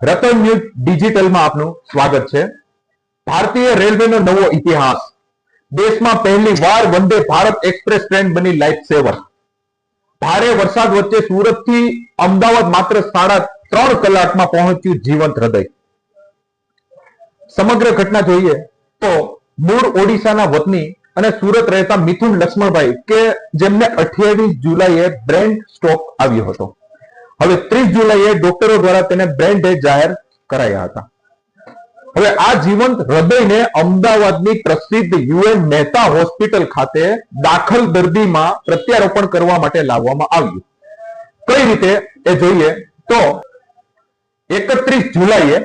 Ratan news ડિજિટલમાં આપનું સ્વાગત છે। ભારતીય રેલવેનો નવો ઇતિહાસ। દેશમાં પહેલી વાર વંદે ભારત એક્સપ્રેસ ટ્રેન બની લાઈફ સેવર। ભારે વરસાદ વચ્ચે સુરતથી અમદાવાદ માત્ર 3.5 કલાકમાં પહોંચ્યું જીવંત હૃદય। સમગ્ર ઘટના જોઈએ તો મૂળ ઓડિશાના વતની અને સુરત રહેતા મિથુન લક્ષ્મણભાઈ કે જેમને 28 જુલાઈએ બ્રેન સ્ટ્રોક આવ્યો હતો। હવે 30 જુલાઈએ ડોક્ટરો દ્વારા તેને બ્રેન ડેડ જાહેર કરાયા હતા। હવે આ જીવંત હૃદયને અમદાવાદની પ્રસિદ્ધ યુએન મહેતા હોસ્પિટલ ખાતે દાખલ દર્દીમાં પ્રત્યારોપણ કરવા માટે લાવવામાં આવ્યું। કઈ રીતે એ જોઈએ તો 31 જુલાઈએ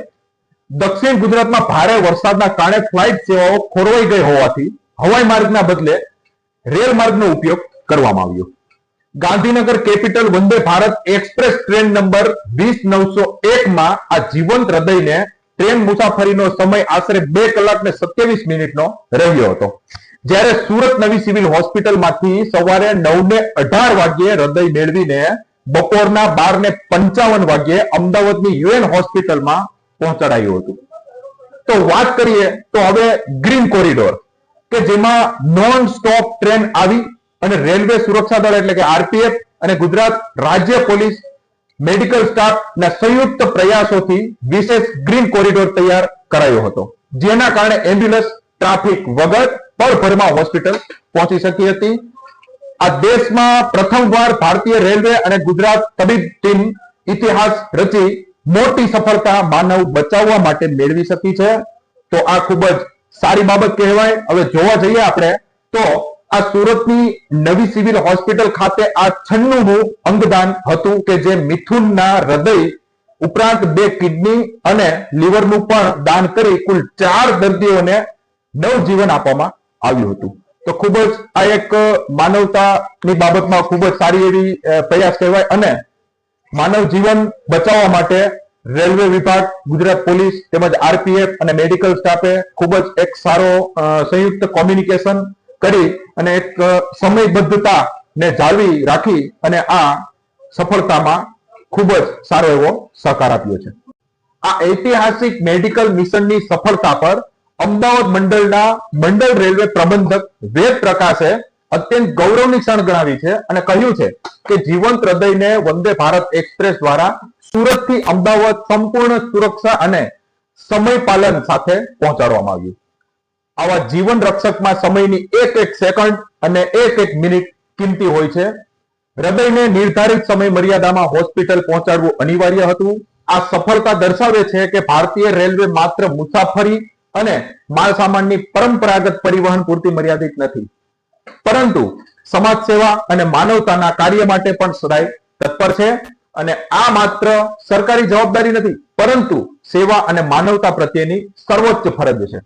દક્ષિણ ગુજરાતમાં ભારે વરસાદના કારણે ફ્લાઇટ સેવાઓ ખોરવાઈ ગઈ હોવાથી હવાઈ માર્ગના બદલે રેલ માર્ગનો ઉપયોગ કરવામાં આવ્યો। Gandhinagar capital Vande Bharat express train number 20901 માં આ જીવંત હૃદયને ટ્રેન મુસાફરીનો સમય આશરે 2 કલાક ને 27 મિનિટનો રહ્યો હતો। જ્યારે સુરત નવી સિવિલ હોસ્પિટલમાંથી સવારે 9:18 વાગ્યે હૃદય મેળવીને બપોરના 12:55 વાગ્યે અમદાવાદની યુએન હોસ્પિટલમાં પહોંચાડાયું હતું। તો વાત કરીએ તો હવે ગ્રીન કોરિડોર કે જેમાં નોન સ્ટોપ ટ્રેન આવી અને રેલવે સુરક્ષા દળ એટલે કે આરપીએફ અને ગુજરાત રાજ્ય પોલીસ મેડિકલ સ્ટાફના સંયુક્ત પ્રયાસોથી વિશેષ ગ્રીન કોરિડોર તૈયાર કરાયો હતો, જેના કારણે એમ્બ્યુલન્સ ટ્રાફિક વગર પળભરમાં હોસ્પિટલ પહોંચી શકી હતી। આ દેશમાં પ્રથમવાર ભારતીય રેલવે અને ગુજરાત તબીબ ટીમ ઇતિહાસ રચી મોટી સફળતા માનવ બચાવવા માટે મેળવી શકી છે। તો આ ખૂબ જ સારી બાબત કહેવાય। હવે જોવા જઈએ આપણે તો આ સુરતની નવી સિવિલ હોસ્પિટલ ખાતે આ 96મું અંગદાન હતું કે જે મિથુનના હૃદય ઉપરાંત 2 કિડની અને લીવરનું પણ દાન કરી કુલ 4 દર્દીઓને નવજીવન આપવામાં આવ્યું હતું। તો ખૂબ જ આ એક માનવતાની બાબતમાં ખૂબ જ સારી એવી પ્રયાસ કહેવાય અને માનવ જીવન બચાવવા માટે રેલવે વિભાગ, ગુજરાત પોલીસ તેમજ આરપીએફ અને મેડિકલ સ્ટાફે ખૂબ જ એક સારો સંયુક્ત કોમ્યુનિકેશન કરી અને એક સમયબદ્ધતા ને જાળવી રાખી અને આ સફળતામાં ખૂબ જ સારો એવો સહકાર આપ્યો છે। આ ઐતિહાસિક મેડિકલ મિશનની સફળતા પર અમદાવાદ મંડળના મંડળ રેલવે પ્રબંધક વેદ પ્રકાશે અત્યંત ગૌરવની ક્ષણ ગણાવી છે અને કહ્યું છે કે જીવંત હૃદયને વંદે ભારત એક્સપ્રેસ દ્વારા સુરતથી અમદાવાદ સંપૂર્ણ સુરક્ષા અને સમય પાલન સાથે પહોંચાડવામાં આવ્યું। આવા જીવન રક્ષકમાં સમયની એક સેકન્ડ અને એક મિનિટ કિંમતી હોય છે। હૃદયને નિર્ધારિત સમય મર્યાદામાં હોસ્પિટલ પહોંચાડવું અનિવાર્ય હતું। આ સફળતા દર્શાવે છે કે ભારતીય રેલવે માત્ર મુસાફરી અને માલ સામાનની પરંપરાગત પરિવહન પૂરતી મર્યાદિત નથી, પરંતુ સમાજ સેવા અને માનવતાના કાર્ય માટે પણ સદાય તત્પર છે। અને આ માત્ર સરકારી જવાબદારી નથી, પરંતુ સેવા અને માનવતા પ્રત્યેની સર્વોચ્ચ ફરજ છે।